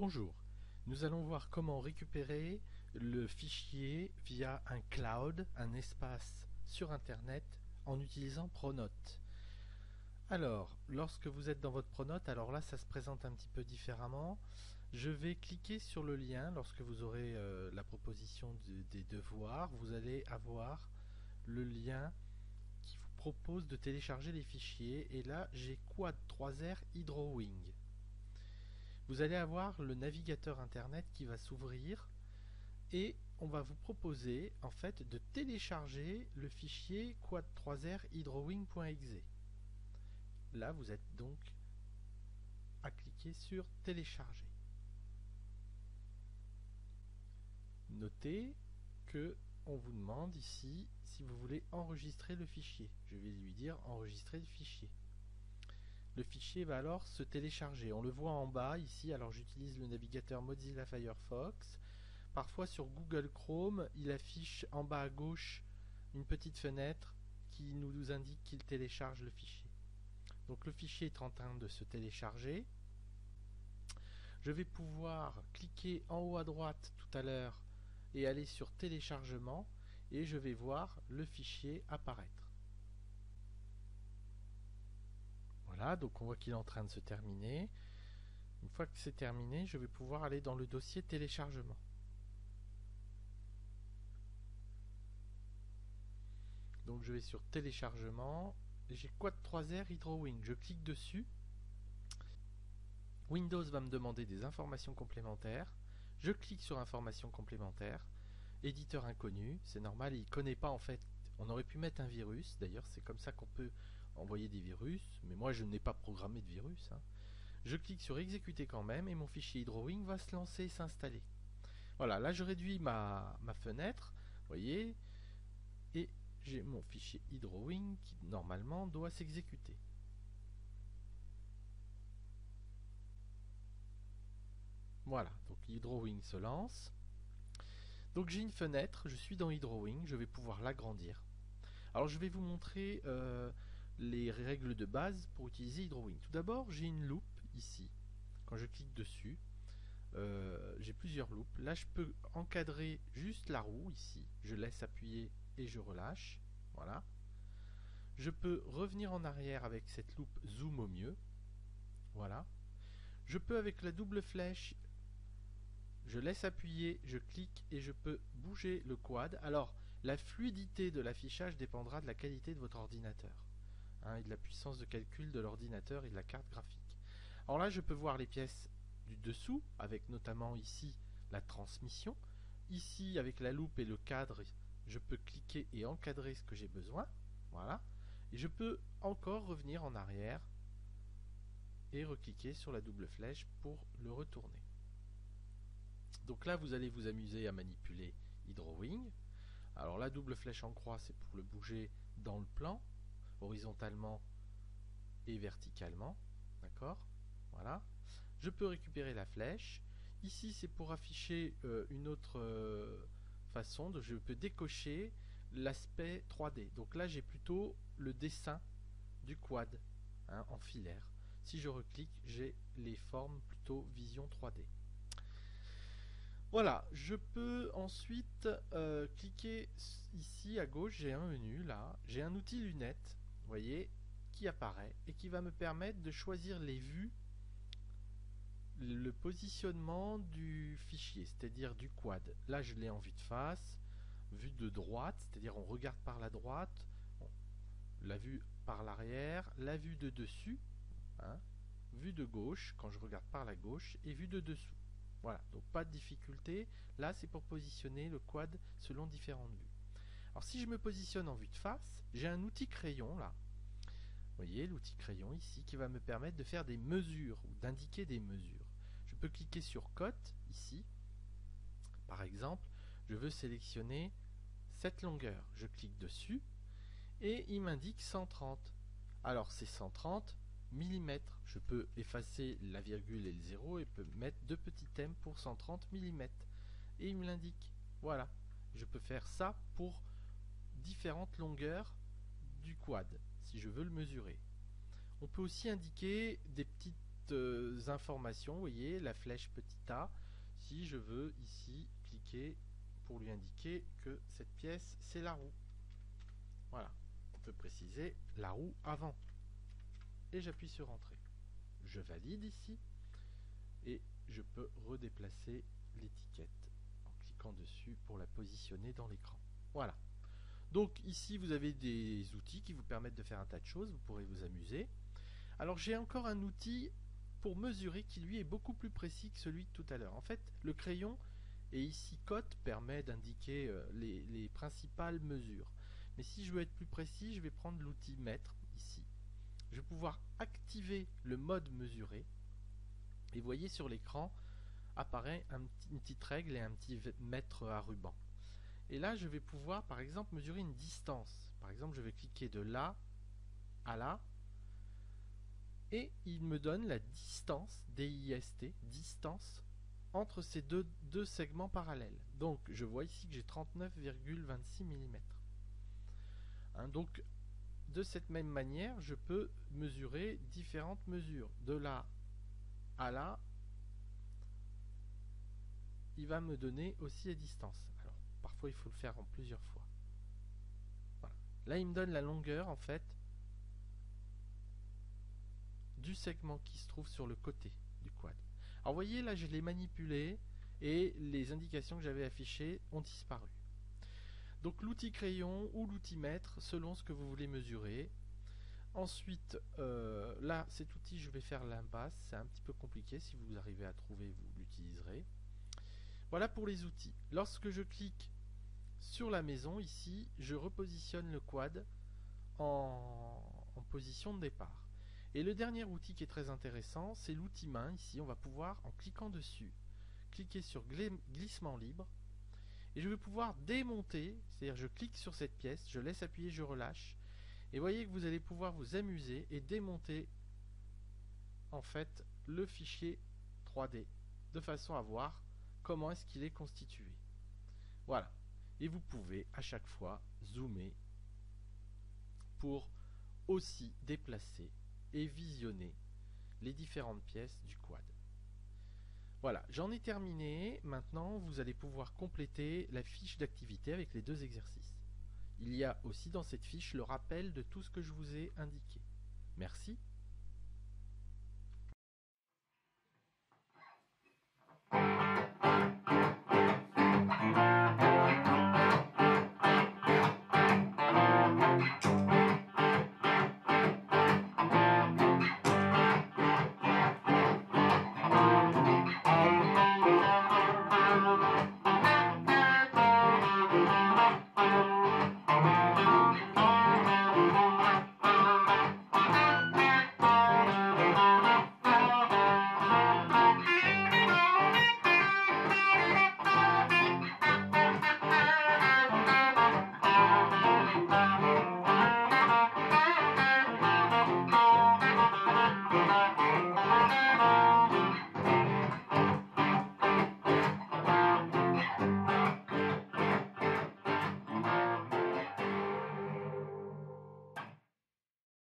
Bonjour, nous allons voir comment récupérer le fichier via un cloud, un espace sur Internet, en utilisant Pronote. Alors, lorsque vous êtes dans votre Pronote, alors là ça se présente un petit peu différemment. Je vais cliquer sur le lien lorsque vous aurez la proposition des devoirs. Vous allez avoir le lien qui vous propose de télécharger les fichiers. Et là, j'ai Quad 3R Hydrowing. Vous allez avoir le navigateur internet qui va s'ouvrir et on va vous proposer en fait de télécharger le fichier quad3r hydrowing.exe. Là, vous êtes donc à cliquer sur télécharger. Notez que on vous demande ici si vous voulez enregistrer le fichier. Je vais lui dire enregistrer le fichier. Le fichier va alors se télécharger. On le voit en bas ici. Alors j'utilise le navigateur Mozilla Firefox. Parfois sur Google Chrome, il affiche en bas à gauche une petite fenêtre qui nous indique qu'il télécharge le fichier. Donc le fichier est en train de se télécharger. Je vais pouvoir cliquer en haut à droite tout à l'heure et aller sur téléchargement et je vais voir le fichier apparaître. Voilà, donc on voit qu'il est en train de se terminer. Une fois que c'est terminé, je vais pouvoir aller dans le dossier téléchargement. Donc je vais sur téléchargement, j'ai Quad3R Hydrowing, je clique dessus. Windows va me demander des informations complémentaires. Je clique sur informations complémentaires. Éditeur inconnu, c'est normal, il ne connaît pas en fait. On aurait pu mettre un virus, d'ailleurs c'est comme ça qu'on peut envoyer des virus, mais moi je n'ai pas programmé de virus. Je clique sur exécuter quand même et mon fichier Hydrowing va se lancer et s'installer. Voilà, là je réduis ma fenêtre, vous voyez, et j'ai mon fichier Hydrowing qui normalement doit s'exécuter. Voilà, donc Hydrowing se lance. Donc j'ai une fenêtre, je suis dans Hydrowing, je vais pouvoir l'agrandir. Alors je vais vous montrer les règles de base pour utiliser Hydrowing. Tout d'abord, j'ai une loupe ici. Quand je clique dessus, j'ai plusieurs loupes. Là, je peux encadrer juste la roue ici. Je laisse appuyer et je relâche. Voilà. Je peux revenir en arrière avec cette loupe zoom au mieux. Voilà. Je peux avec la double flèche, je laisse appuyer, je clique et je peux bouger le quad. Alors, la fluidité de l'affichage dépendra de la qualité de votre ordinateur et de la puissance de calcul de l'ordinateur et de la carte graphique. Alors là, je peux voir les pièces du dessous, avec notamment ici la transmission. Ici, avec la loupe et le cadre, je peux cliquer et encadrer ce que j'ai besoin. Voilà. Et je peux encore revenir en arrière et recliquer sur la double flèche pour le retourner. Donc là, vous allez vous amuser à manipuler Hydrowing. Alors la double flèche en croix, c'est pour le bouger dans le plan, horizontalement et verticalement. D'accord? Voilà. Je peux récupérer la flèche. Ici, c'est pour afficher une autre façon. Je peux décocher l'aspect 3D. Donc là, j'ai plutôt le dessin du quad en filaire. Si je reclique, j'ai les formes plutôt vision 3D. Voilà, je peux ensuite cliquer ici à gauche, j'ai un menu là, j'ai un outil lunette, vous voyez, qui apparaît et qui va me permettre de choisir les vues, le positionnement du fichier, c'est-à-dire du quad. Là, je l'ai en vue de face, vue de droite, c'est-à-dire on regarde par la droite, la vue par l'arrière, la vue de dessus, vue de gauche quand je regarde par la gauche et vue de dessous. Voilà, donc pas de difficulté. Là, c'est pour positionner le quad selon différentes vues. Alors, si je me positionne en vue de face, j'ai un outil crayon là. Vous voyez, l'outil crayon ici qui va me permettre de faire des mesures ou d'indiquer des mesures. Je peux cliquer sur cote ici. Par exemple, je veux sélectionner cette longueur. Je clique dessus et il m'indique 130. Alors, c'est 130 mm. Je peux effacer la virgule et le 0 et peux mettre deux petits thèmes pour 130 mm. Et il me l'indique. Voilà. Je peux faire ça pour différentes longueurs du quad, si je veux le mesurer. On peut aussi indiquer des petites petites informations, vous voyez, la flèche petit a, si je veux ici cliquer pour lui indiquer que cette pièce c'est la roue. Voilà, on peut préciser la roue avant. Et j'appuie sur entrée. Je valide ici et je peux redéplacer l'étiquette en cliquant dessus pour la positionner dans l'écran. Voilà. Donc ici vous avez des outils qui vous permettent de faire un tas de choses, vous pourrez vous amuser. Alors j'ai encore un outil pour mesurer qui lui est beaucoup plus précis que celui de tout à l'heure. En fait, le crayon et ici cote permet d'indiquer les principales mesures. Mais si je veux être plus précis, je vais prendre l'outil mètre ici. Je vais pouvoir activer le mode mesurer. Et vous voyez sur l'écran apparaît une petite règle et un petit mètre à ruban. Et là, je vais pouvoir par exemple mesurer une distance. Par exemple, je vais cliquer de là à là. Et il me donne la distance, D-I-S-T, distance, entre ces deux segments parallèles. Donc je vois ici que j'ai 39,26 mm. Donc de cette même manière, je peux mesurer différentes mesures. De là à là, il va me donner aussi les distances. Alors parfois il faut le faire en plusieurs fois. Voilà. Là il me donne la longueur en fait du segment qui se trouve sur le côté du quad. Alors vous voyez là je l'ai manipulé et les indications que j'avais affichées ont disparu. Donc l'outil crayon ou l'outil mètre selon ce que vous voulez mesurer. Ensuite là cet outil je vais faire l'impasse, c'est un petit peu compliqué, si vous arrivez à trouver vous l'utiliserez. Voilà pour les outils. Lorsque je clique sur la maison ici, je repositionne le quad en position de départ. Et le dernier outil qui est très intéressant, c'est l'outil main. Ici, on va pouvoir, en cliquant dessus, cliquer sur glissement libre. Et je vais pouvoir démonter, c'est-à-dire je clique sur cette pièce, je laisse appuyer, je relâche. Et voyez que vous allez pouvoir vous amuser et démonter en fait le fichier 3D de façon à voir comment est-ce qu'il est constitué. Voilà. Et vous pouvez à chaque fois zoomer pour aussi déplacer et visionner les différentes pièces du quad. Voilà, j'en ai terminé. Maintenant, vous allez pouvoir compléter la fiche d'activité avec les 2 exercices. Il y a aussi dans cette fiche le rappel de tout ce que je vous ai indiqué. Merci.